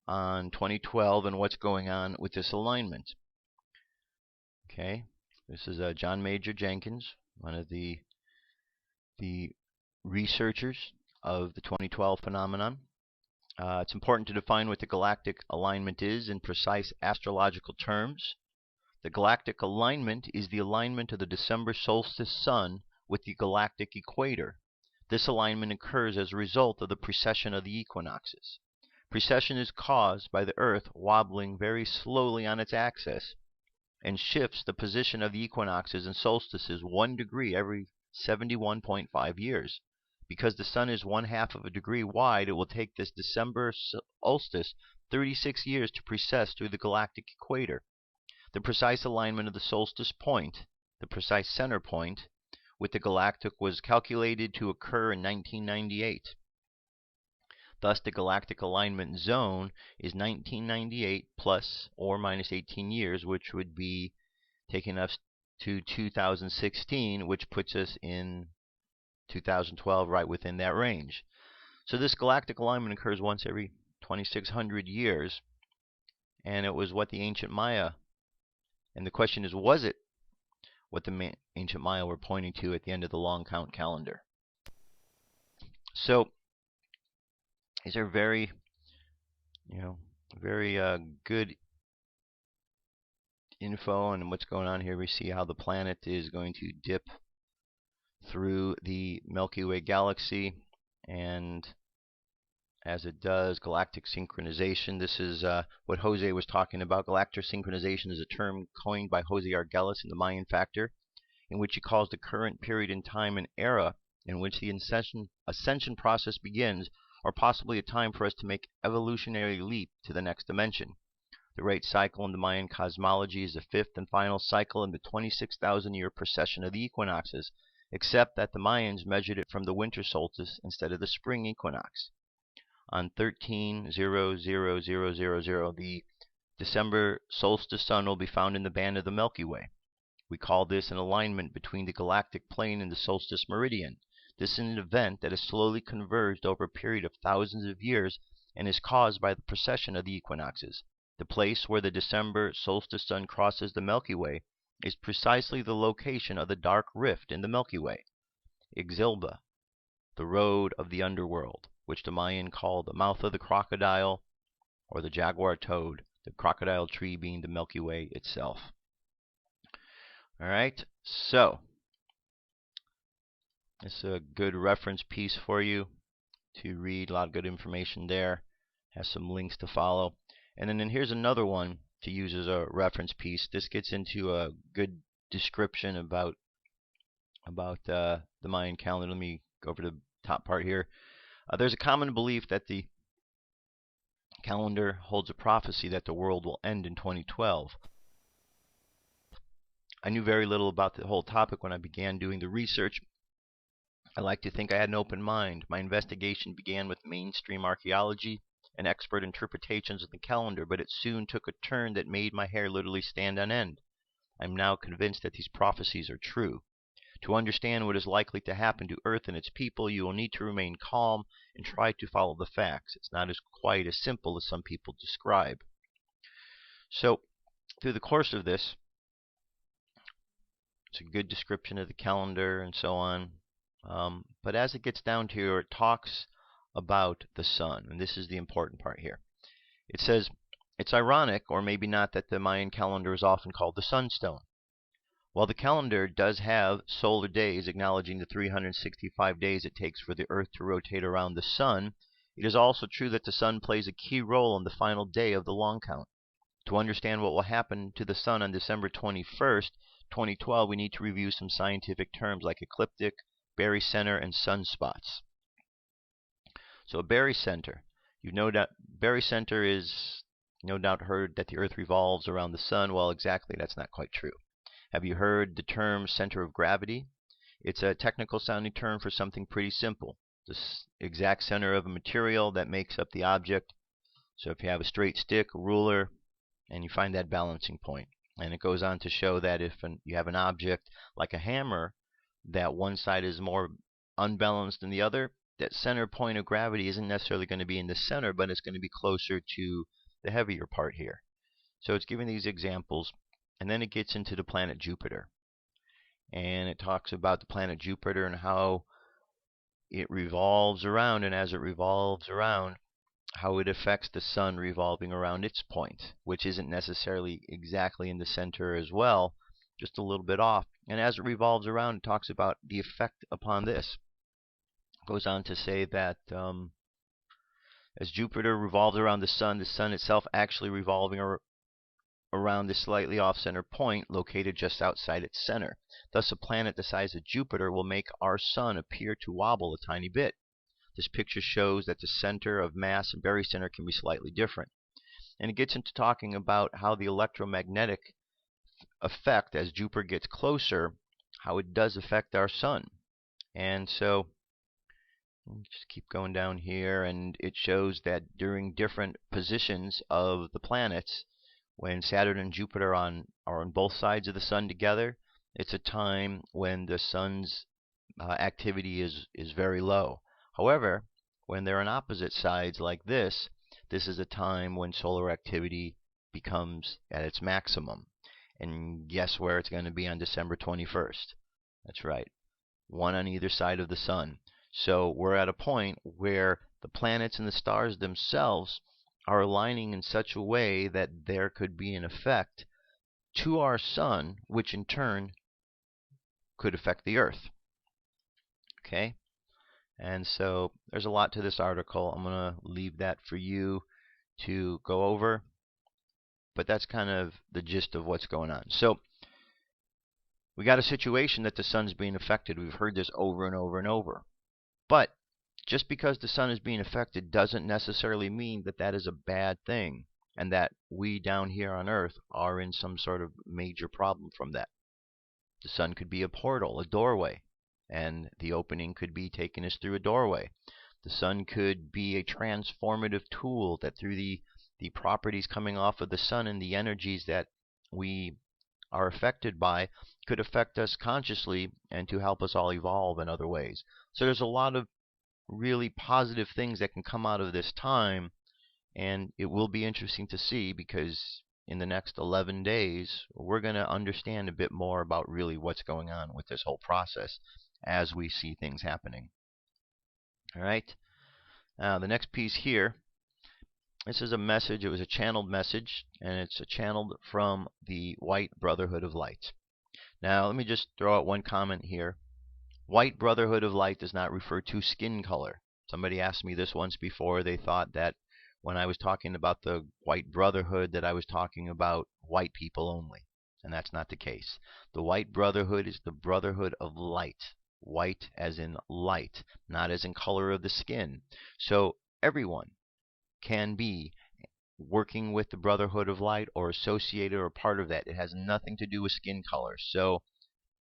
on 2012 and what's going on with this alignment. Okay, this is John Major Jenkins, one of the researchers of the 2012 phenomenon. It's important to define what the galactic alignment is in precise astrological terms. The galactic alignment is the alignment of the December solstice sun with the galactic equator. This alignment occurs as a result of the precession of the equinoxes. Precession is caused by the Earth wobbling very slowly on its axis and shifts the position of the equinoxes and solstices 1 degree every 71.5 years. Because the sun is 1/2 of a degree wide, it will take this December solstice 36 years to precess through the galactic equator. The precise alignment of the solstice point, the precise center point, with the galactic was calculated to occur in 1998. Thus, the galactic alignment zone is 1998 plus or minus 18 years, which would be taking us to 2016, which puts us in 2012, right within that range. So this galactic alignment occurs once every 2,600 years, and it was what the ancient Maya, and the question is, was it what the ancient Maya were pointing to at the end of the long count calendar? So these are very, very good info on what's going on here. We see how the planet is going to dip through the Milky Way galaxy, and as it does, galactic synchronization. This is what Jose was talking about. Galactic synchronization is a term coined by Jose Argüelles in the Mayan Factor, in which he calls the current period in time an era in which the ascension process begins, or possibly a time for us to make evolutionary leap to the next dimension. The right cycle in the Mayan cosmology is the 5th and final cycle in the 26,000-year precession of the equinoxes, except that the Mayans measured it from the winter solstice instead of the spring equinox. On 13/00/0000, the December solstice sun will be found in the band of the Milky Way. We call this an alignment between the galactic plane and the solstice meridian. This is an event that has slowly converged over a period of thousands of years and is caused by the precession of the equinoxes. The place where the December solstice sun crosses the Milky Way is precisely the location of the dark rift in the Milky Way, Ixilba, the road of the underworld, which the Mayan called the mouth of the crocodile or the jaguar toad, the crocodile tree being the Milky Way itself. All right, so this is a good reference piece for you to read. A lot of good information there. Has some links to follow. And then here's another one to use as a reference piece. This gets into a good description about the Mayan calendar. Let me go over to the top part here. There's a common belief that the calendar holds a prophecy that the world will end in 2012. I knew very little about the whole topic when I began doing the research. I like to think I had an open mind. My investigation began with mainstream archaeology and expert interpretations of the calendar, but it soon took a turn that made my hair literally stand on end. I'm now convinced that these prophecies are true. To understand what is likely to happen to Earth and its people, you will need to remain calm and try to follow the facts. It's not quite as simple as some people describe. So, through the course of this, it's a good description of the calendar and so on. But as it gets down to it talks about the sun, and this is the important part here. It says, it's ironic, or maybe not, that the Mayan calendar is often called the sunstone. While the calendar does have solar days acknowledging the 365 days it takes for the Earth to rotate around the sun, it is also true that the sun plays a key role in the final day of the long count. To understand what will happen to the sun on December 21st, 2012, we need to review some scientific terms like ecliptic, barycenter, and sunspots. So a barycenter, barycenter is no doubt heard that the Earth revolves around the sun. Well, exactly, that's not quite true. Have you heard the term center of gravity? It's a technical sounding term for something pretty simple. The exact center of a material that makes up the object. So if you have a straight stick, a ruler, and you find that balancing point. And it goes on to show that if you have an object like a hammer, that one side is more unbalanced than the other, that center point of gravity isn't necessarily going to be in the center, but it's going to be closer to the heavier part here. So it's giving these examples. And then it gets into the planet Jupiter. And it talks about the planet Jupiter and how it revolves around, and as it revolves around, how it affects the sun revolving around its point, which isn't necessarily exactly in the center as well, just a little bit off. And as it revolves around, it talks about the effect upon this. Goes on to say that as Jupiter revolves around the sun itself actually revolving around this slightly off-center point located just outside its center. Thus, a planet the size of Jupiter will make our sun appear to wobble a tiny bit. This picture shows that the center of mass and barycenter can be slightly different. And it gets into talking about how the electromagnetic effect as Jupiter gets closer, how it does affect our sun. And so just keep going down here, and it shows that during different positions of the planets, when Saturn and Jupiter are on both sides of the sun together, it's a time when the sun's activity is very low. However, when they're on opposite sides like this is a time when solar activity becomes at its maximum. And guess where it's going to be on December 21st? That's right, one on either side of the sun. So we're at a point where the planets and the stars themselves are aligning in such a way that there could be an effect to our sun, which in turn could affect the Earth. Okay? And so there's a lot to this article. I'm going to leave that for you to go over. But that's kind of the gist of what's going on. So we got a situation that the sun's being affected. We've heard this over and over and over. But just because the sun is being affected doesn't necessarily mean that that is a bad thing and that we down here on Earth are in some sort of major problem from that. The sun could be a portal, a doorway, and the opening could be taking us through a doorway. The sun could be a transformative tool that through the properties coming off of the sun and the energies that we are affected by could affect us consciously and to help us all evolve in other ways. So there's a lot of really positive things that can come out of this time, and it will be interesting to see because in the next 11 days we're going to understand a bit more about really what's going on with this whole process as we see things happening. All right. Now the next piece here, this is a message. It was a channeled message, and it's channeled from the White Brotherhood of Light. Now let me just throw out one comment here. White Brotherhood of Light does not refer to skin color. Somebody asked me this once before. They thought that when I was talking about the White Brotherhood that I was talking about white people only. And that's not the case. The White Brotherhood is the Brotherhood of Light. White as in light, not as in color of the skin. So everyone can be working with the Brotherhood of Light or associated or part of that. It has nothing to do with skin color. So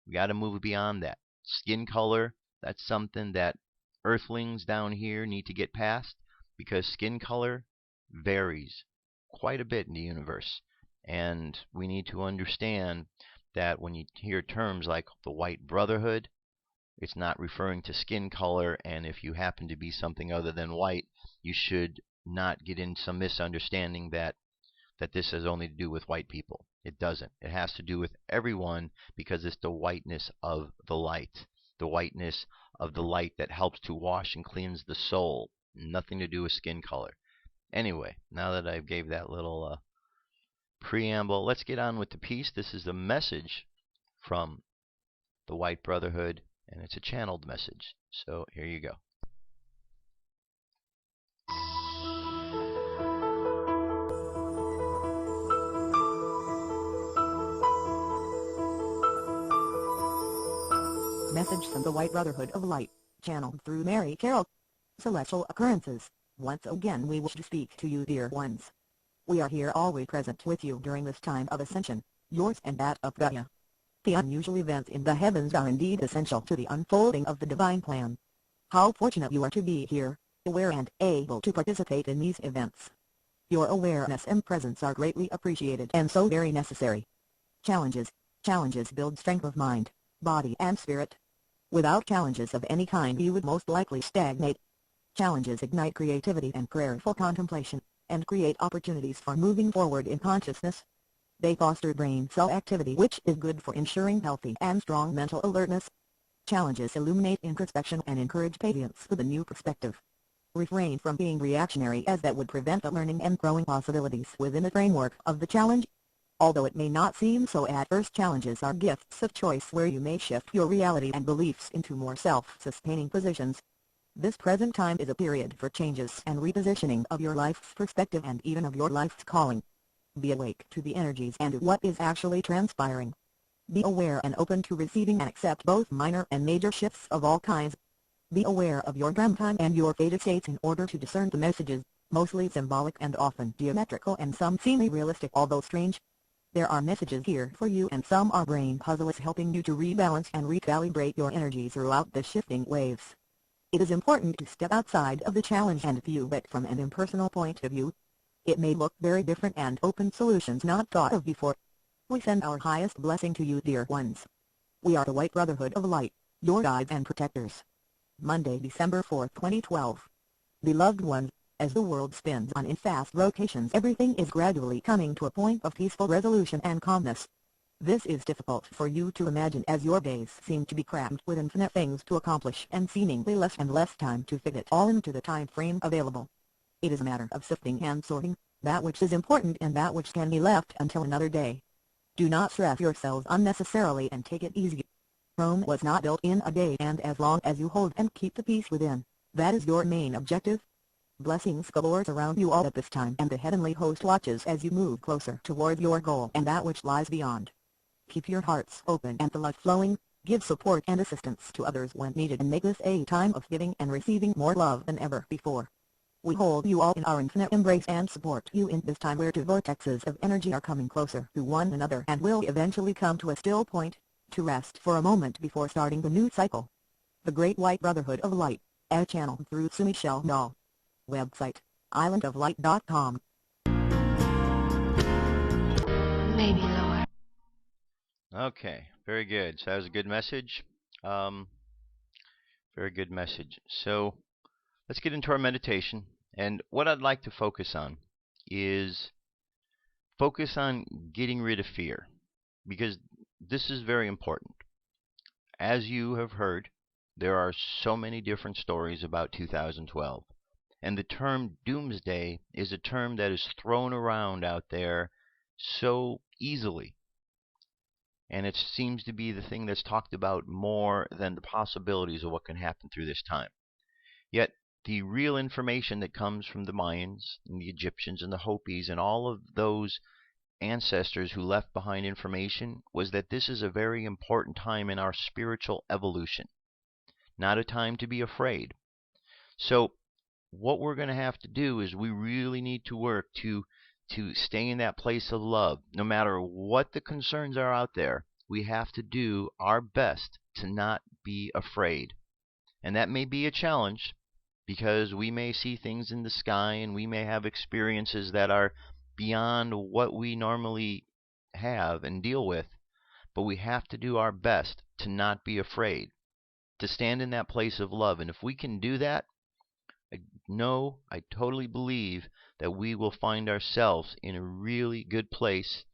we got to move beyond that. Skin color, that's something that earthlings down here need to get past because skin color varies quite a bit in the universe. And we need to understand that when you hear terms like the White Brotherhood, it's not referring to skin color, and if you happen to be something other than white, you should not get in some misunderstanding that this has only to do with white people. It doesn't. It has to do with everyone because it's the whiteness of the light. The whiteness of the light that helps to wash and cleanse the soul. Nothing to do with skin color. Anyway, now that I gave that little preamble, let's get on with the piece. This is the message from the White Brotherhood, and it's a channeled message. So here you go. Message from the White Brotherhood of Light, channeled through Mary Carroll. Celestial occurrences. Once again we wish to speak to you, dear ones. We are here always present with you during this time of ascension, yours and that of Gaia. The unusual events in the heavens are indeed essential to the unfolding of the divine plan. How fortunate you are to be here, aware and able to participate in these events. Your awareness and presence are greatly appreciated and so very necessary. Challenges build strength of mind, body and spirit. Without challenges of any kind you would most likely stagnate. Challenges ignite creativity and prayerful contemplation, and create opportunities for moving forward in consciousness. They foster brain cell activity, which is good for ensuring healthy and strong mental alertness. Challenges illuminate introspection and encourage patience with a new perspective. Refrain from being reactionary, as that would prevent the learning and growing possibilities within the framework of the challenge. Although it may not seem so at first, challenges are gifts of choice where you may shift your reality and beliefs into more self-sustaining positions. This present time is a period for changes and repositioning of your life's perspective and even of your life's calling. Be awake to the energies and to what is actually transpiring. Be aware and open to receiving and accept both minor and major shifts of all kinds. Be aware of your dream time and your fated states in order to discern the messages, mostly symbolic and often geometrical and some seemingly realistic although strange. There are messages here for you and some are brain puzzles helping you to rebalance and recalibrate your energy throughout the shifting waves. It is important to step outside of the challenge and view it from an impersonal point of view. It may look very different and open solutions not thought of before. We send our highest blessing to you, dear ones. We are the White Brotherhood of Light, your guides and protectors. Monday, December 4, 2012. Beloved ones, as the world spins on in fast rotations, everything is gradually coming to a point of peaceful resolution and calmness. This is difficult for you to imagine as your days seem to be crammed with infinite things to accomplish and seemingly less and less time to fit it all into the time frame available. It is a matter of sifting and sorting, that which is important and that which can be left until another day. Do not stress yourselves unnecessarily and take it easy. Rome was not built in a day, and as long as you hold and keep the peace within, that is your main objective. Blessings galore surround you all at this time, and the heavenly host watches as you move closer toward your goal and that which lies beyond. Keep your hearts open and the love flowing, give support and assistance to others when needed, and make this a time of giving and receiving more love than ever before. We hold you all in our infinite embrace and support you in this time where two vortexes of energy are coming closer to one another and will eventually come to a still point, to rest for a moment before starting the new cycle. The Great White Brotherhood of Light, a channel through Michelle Dahl. Website, islandoflight.com. Maybe lower. Okay, very good. So that was a good message. Very good message. So let's get into our meditation. And what I'd like to focus on is focus on getting rid of fear, because this is very important. As you have heard, there are so many different stories about 2012. And the term doomsday is a term that is thrown around out there so easily. And it seems to be the thing that's talked about more than the possibilities of what can happen through this time. Yet, the real information that comes from the Mayans and the Egyptians and the Hopis and all of those ancestors who left behind information was that this is a very important time in our spiritual evolution, not a time to be afraid. So what we're going to have to do is we really need to work to stay in that place of love. No matter what the concerns are out there, we have to do our best to not be afraid. And that may be a challenge, because we may see things in the sky and we may have experiences that are beyond what we normally have and deal with. But we have to do our best to not be afraid, to stand in that place of love. And if we can do that, I totally believe that we will find ourselves in a really good place,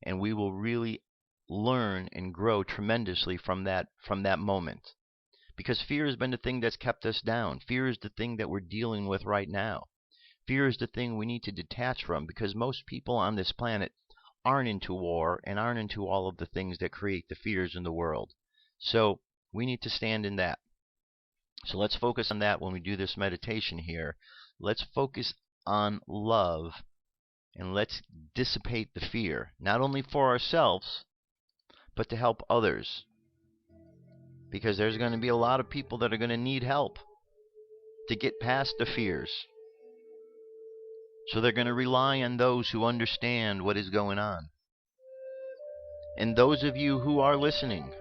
and we will really learn and grow tremendously from that moment. Because fear has been the thing that's kept us down. Fear is the thing that we're dealing with right now. Fear is the thing we need to detach from, because most people on this planet aren't into war and aren't into all of the things that create the fears in the world. So we need to stand in that. So let's focus on that when we do this meditation here. Let's focus on love, and let's dissipate the fear, not only for ourselves, but to help others. Because there's going to be a lot of people that are going to need help to get past the fears. So they're going to rely on those who understand what is going on. And those of you who are listening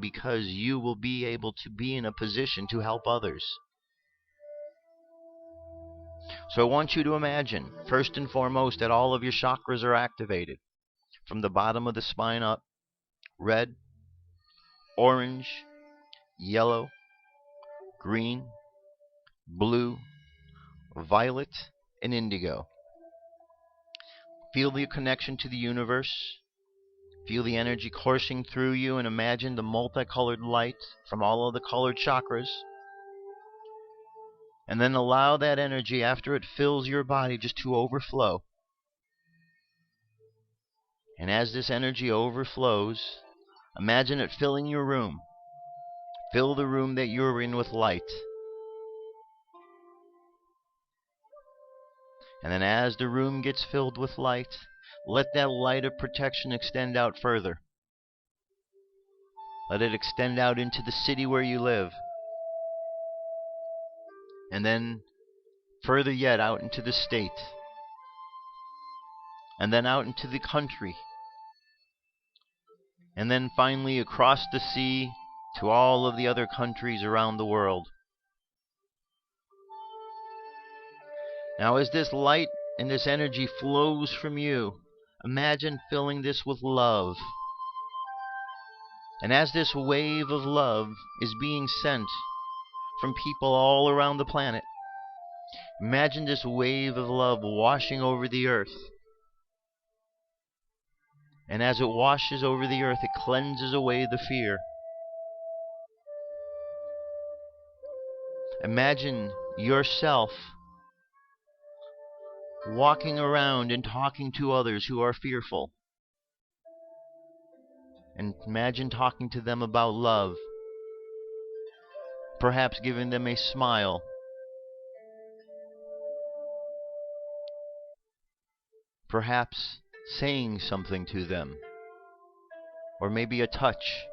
because you will be able to be in a position to help others. So I want you to imagine, first and foremost, that all of your chakras are activated. From the bottom of the spine up, red, orange, yellow, green, blue, violet, and indigo. Feel the connection to the universe. Feel the energy coursing through you, and imagine the multicolored light from all of the colored chakras. And then allow that energy, after it fills your body, just to overflow. And as this energy overflows, imagine it filling your room, Fill the room that you're in with light. And then as the room gets filled with light, let that light of protection extend out further. Let it extend out into the city where you live. And then further yet out into the state. And then out into the country. And then finally across the sea to all of the other countries around the world. Now as this light and this energy flows from you, imagine filling this with love. And as this wave of love is being sent from people all around the planet, imagine this wave of love washing over the earth. And as it washes over the earth, it cleanses away the fear. Imagine yourself walking around and talking to others who are fearful. And imagine talking to them about love. Perhaps giving them a smile. Perhaps saying something to them. Or maybe a touch.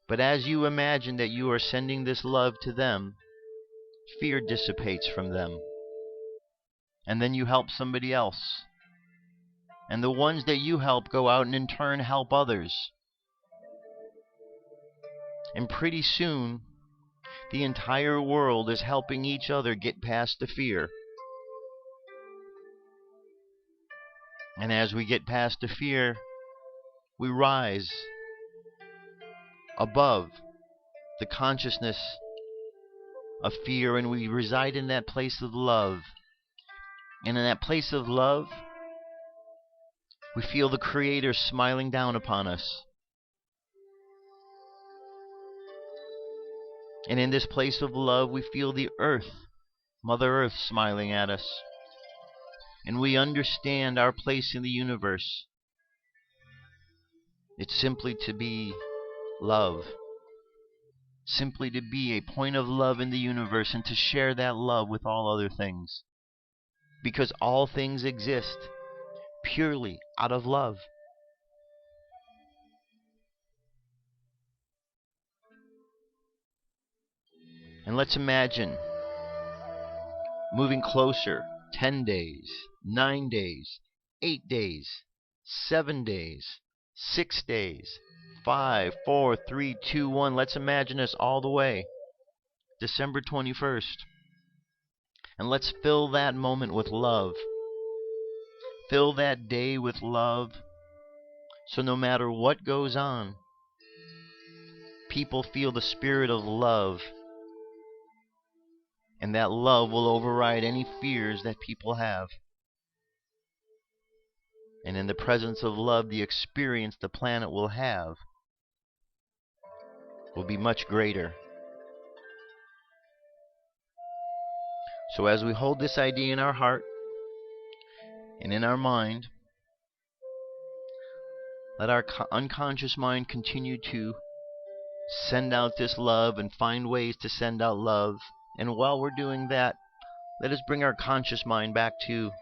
But as you imagine that you are sending this love to them, fear dissipates from them. And then you help somebody else. And the ones that you help go out and in turn help others. And pretty soon, the entire world is helping each other get past the fear. And as we get past the fear, we rise above the consciousness of fear, and we reside in that place of love. And in that place of love, we feel the Creator smiling down upon us. And in this place of love, we feel the earth, Mother Earth, smiling at us. And we understand our place in the universe. It's simply to be love. Simply to be a point of love in the universe and to share that love with all other things. Because all things exist purely out of love. And let's imagine moving closer 10 days, 9 days, 8 days, 7 days, 6 days, 5, 4, 3, 2, 1. Let's imagine us all the way. December 21st. And let's fill that moment with love. Fill that day with love. So no matter what goes on, people feel the spirit of love. And that love will override any fears that people have. And in the presence of love, the experience the planet will have will be much greater. So as we hold this idea in our heart and in our mind, let our unconscious mind continue to send out this love and find ways to send out love. And while we're doing that, let us bring our conscious mind back to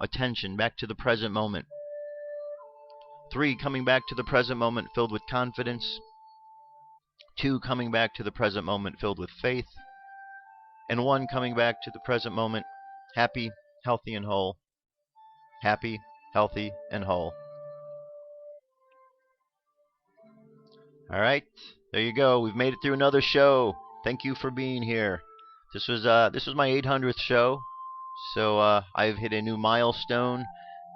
attention, back to the present moment. 3, coming back to the present moment filled with confidence. 2, coming back to the present moment filled with faith. And 1, coming back to the present moment happy, healthy, and whole. Happy, healthy, and whole. All right, there you go. We've made it through another show. Thank you for being here. This was my 800th show, so I've hit a new milestone.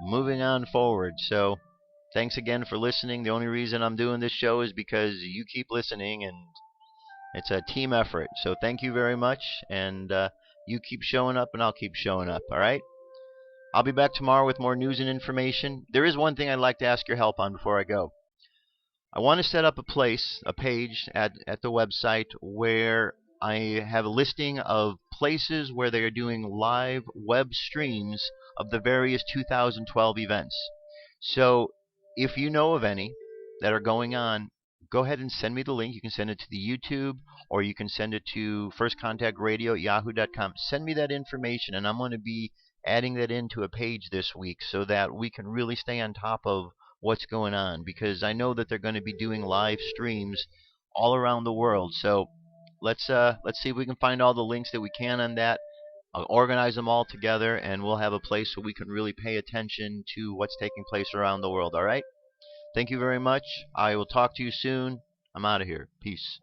Moving on forward. So thanks again for listening. The only reason I'm doing this show is because you keep listening, and it's a team effort. So thank you very much, and you keep showing up, and I'll keep showing up. All right. I'll be back tomorrow with more news and information. There is one thing I'd like to ask your help on before I go. I want to set up a page at the website where I have a listing of places where they are doing live web streams of the various 2012 events. So if you know of any that are going on, go ahead and send me the link. You can send it to the YouTube, or you can send it to firstcontactradio@yahoo.com. Send me that information, and I'm going to be adding that into a page this week so that we can really stay on top of what's going on, because I know that they're going to be doing live streams all around the world. So let's see if we can find all the links that we can on that. I'll organize them all together, and we'll have a place so we can really pay attention to what's taking place around the world. All right? Thank you very much. I will talk to you soon. I'm out of here. Peace.